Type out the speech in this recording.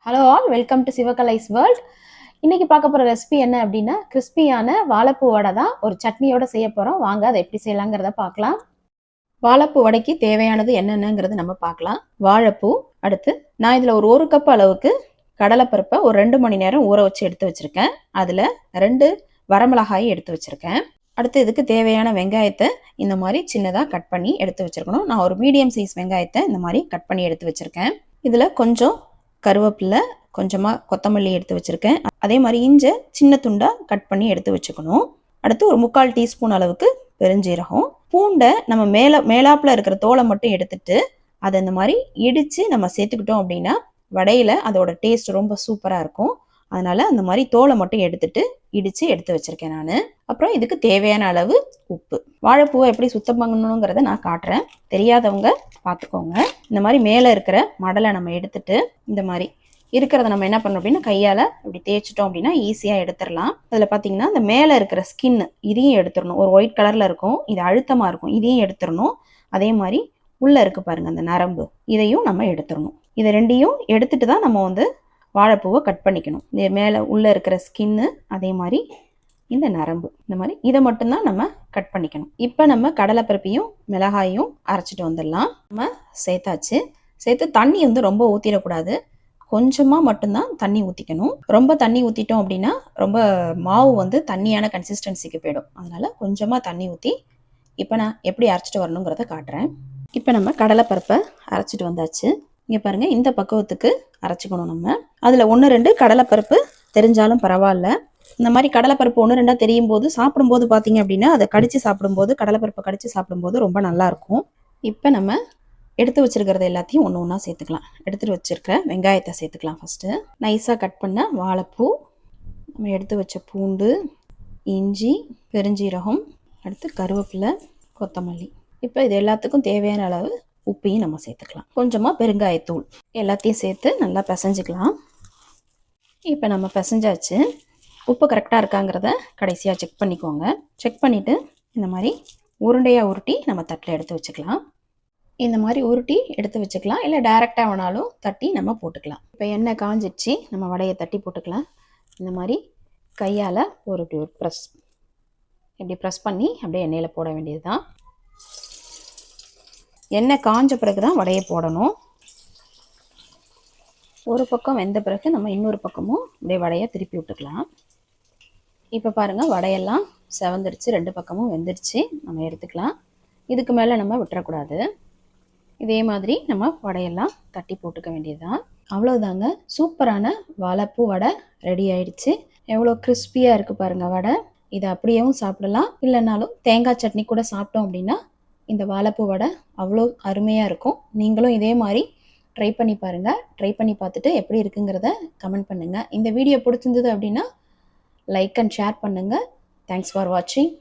Hello all, welcome to Sivakalai's world. இன்னைக்கு பார்க்க போகிற ரெசிபி என்ன அப்படின்னா, கிறிஸ்பியான வாழைப்பூ வடை தான் ஒரு சட்னியோட செய்ய போகிறோம். வாங்க அதை எப்படி செய்யலாங்கிறத பார்க்கலாம். வாழைப்பூ வடைக்கு தேவையானது என்னென்னங்கிறது நம்ம பார்க்கலாம். வாழைப்பூ, அடுத்து நான் இதில் ஒரு கப் அளவுக்கு கடலைப்பருப்பை ஒரு 2 மணி நேரம் ஊற வச்சு எடுத்து வச்சுருக்கேன். அதில் 2 வரமிளகாயை எடுத்து வச்சுருக்கேன். அடுத்து இதுக்கு தேவையான வெங்காயத்தை இந்த மாதிரி சின்னதாக கட் பண்ணி எடுத்து வச்சுருக்கணும். நான் ஒரு மீடியம் சைஸ் வெங்காயத்தை இந்த மாதிரி கட் பண்ணி எடுத்து வச்சுருக்கேன். இதில் கொஞ்சம் கருவேப்பிலை, கொஞ்சமாக கொத்தமல்லி எடுத்து வச்சுருக்கேன். அதே மாதிரி இஞ்சி சின்ன துண்டாக கட் பண்ணி எடுத்து வச்சுக்கணும். அடுத்து ஒரு 3/4 டீஸ்பூன் அளவுக்கு பெருஞ்சீரகம். பூண்டை நம்ம மேலாப்பில் இருக்கிற தோலை மட்டும் எடுத்துட்டு அதை இந்த மாதிரி இடித்து நம்ம சேர்த்துக்கிட்டோம் அப்படின்னா வடையில் அதோட டேஸ்ட் ரொம்ப சூப்பராக இருக்கும். அதனால் அந்த மாதிரி தோலை மட்டும் எடுத்துட்டு இடித்து எடுத்து வச்சுருக்கேன் நான். அப்புறம் இதுக்கு தேவையான அளவு உப்பு. வாழைப்பூவை எப்படி சுத்தம் பண்ணணுங்கிறத நான் காட்டுறேன். தெரியாதவங்க பார்த்துக்கோங்க. இந்த மாதிரி மேலே இருக்கிற மடலை நம்ம எடுத்துட்டு இந்த மாதிரி இருக்கிறத நம்ம என்ன பண்ணோம் அப்படின்னா கையால் இப்படி தேய்ச்சிட்டோம் அப்படின்னா ஈஸியாக எடுத்துடலாம். அதில் பார்த்தீங்கன்னா இந்த மேலே இருக்கிற ஸ்கின் இதையும் எடுத்துடணும். ஒரு ஒயிட் கலரில் இருக்கும், இது அழுத்தமாக இருக்கும், இதையும் எடுத்துடணும். அதே மாதிரி உள்ளே இருக்கு பாருங்கள் அந்த நரம்பு, இதையும் நம்ம எடுத்துடணும். இதை ரெண்டையும் எடுத்துட்டு தான் நம்ம வந்து வாழைப்பூவை கட் பண்ணிக்கணும். இந்த மேலே உள்ளே இருக்கிற ஸ்கின்னு, அதே மாதிரி இந்த நரம்பு, இந்த மாதிரி இதை மட்டும்தான் நம்ம கட் பண்ணிக்கணும். இப்போ நம்ம கடலைப்பருப்பையும் மிளகாயும் அரைச்சிட்டு வந்துடலாம். நம்ம சேர்த்தாச்சு. சேர்த்து தண்ணி வந்து ரொம்ப ஊற்றிடக்கூடாது, கொஞ்சமாக மட்டும்தான் தண்ணி ஊற்றிக்கணும். ரொம்ப தண்ணி ஊற்றிட்டோம் அப்படின்னா ரொம்ப மாவு வந்து தண்ணியான கன்சிஸ்டன்சிக்கு போயிடும். அதனால் கொஞ்சமாக தண்ணி ஊற்றி இப்போ நான் எப்படி அரைச்சிட்டு வரணுங்கிறத காட்டுறேன். இப்போ நம்ம கடலைப்பருப்பை அரைச்சிட்டு வந்தாச்சு. இங்கே பாருங்கள், இந்த பக்குவத்துக்கு அரைச்சிக்கணும் நம்ம. அதில் 1-2 கடலைப்பருப்பு தெரிஞ்சாலும் பரவாயில்ல. இந்த மாதிரி கடலைப்பருப்பு 1-2 தெரியும் போது சாப்பிடும்போது பார்த்தீங்க அப்படின்னா அதை கடித்து சாப்பிடும்போது, கடலைப்பருப்பை கடித்து சாப்பிடும்போது ரொம்ப நல்லாயிருக்கும். இப்போ நம்ம எடுத்து வச்சுருக்கிறது எல்லாத்தையும் ஒன்று ஒன்றா சேர்த்துக்கலாம். எடுத்துகிட்டு வச்சுருக்க வெங்காயத்தை சேர்த்துக்கலாம். ஃபஸ்ட்டு நைஸாக கட் பண்ண வாழைப்பூ, நம்ம எடுத்து வச்ச பூண்டு, இஞ்சி, பெருஞ்சீரகம், அடுத்து கருவேப்பிலை, கொத்தமல்லி. இப்போ இது எல்லாத்துக்கும் தேவையான அளவு உப்பையும் நம்ம சேர்த்துக்கலாம். கொஞ்சமாக பெருங்காயத்தூள், எல்லாத்தையும் சேர்த்து நல்லா பிசைஞ்சிக்கலாம். இப்போ நம்ம பிசைஞ்சாச்சு. உப்பு கரெக்டாக இருக்காங்கிறத கடைசியாக செக் பண்ணிக்கோங்க. செக் பண்ணிவிட்டு இந்த மாதிரி உருண்டையாக உருட்டி நம்ம தட்டில் எடுத்து வச்சுக்கலாம். இந்த மாதிரி உருட்டி எடுத்து வச்சுக்கலாம், இல்லை டைரெக்டாக வேணாலும் தட்டி நம்ம போட்டுக்கலாம். இப்போ எண்ணெய் காஞ்சிடுச்சு, நம்ம வடையை தட்டி போட்டுக்கலாம். இந்த மாதிரி கையால் ஒரு ப்ரெஸ், இப்படி ப்ரெஸ் பண்ணி அப்படியே எண்ணெயில் போட வேண்டியது தான். எண்ணெய் காஞ்ச பிறகு தான் வடையை போடணும். ஒரு பக்கம் வெந்த பிறகு நம்ம இன்னொரு பக்கமும் அப்படியே வடையை திருப்பி விட்டுக்கலாம். இப்போ பாருங்கள், வடையெல்லாம் செவந்துடுச்சு, 2 பக்கமும் வெந்துடுச்சு. நம்ம எடுத்துக்கலாம். இதுக்கு மேலே நம்ம விட்டுறக்கூடாது. இதே மாதிரி நம்ம வடையெல்லாம் தட்டி போட்டுக்க வேண்டியதுதான். அவ்வளோதாங்க, சூப்பரான வாழைப்பூ வடை ரெடி ஆயிடுச்சு. எவ்வளோ கிறிஸ்பியாக இருக்குது பாருங்கள் வடை. இதை அப்படியேவும் சாப்பிடலாம், இல்லைனாலும் தேங்காய் சட்னி கூட சாப்பிட்டோம் அப்படின்னா இந்த வாழைப்பூ வடை அவ்வளோ அருமையாக இருக்கும். நீங்களும் இதே மாதிரி ட்ரை பண்ணி பாருங்கள். ட்ரை பண்ணி பார்த்துட்டு எப்படி இருக்குங்கிறத கமெண்ட் பண்ணுங்கள். இந்த வீடியோ பிடிச்சிருந்தது அப்படின்னா லைக் அண்ட் ஷேர் பண்ணுங்கள். தேங்க்ஸ் ஃபார் வாட்சிங்.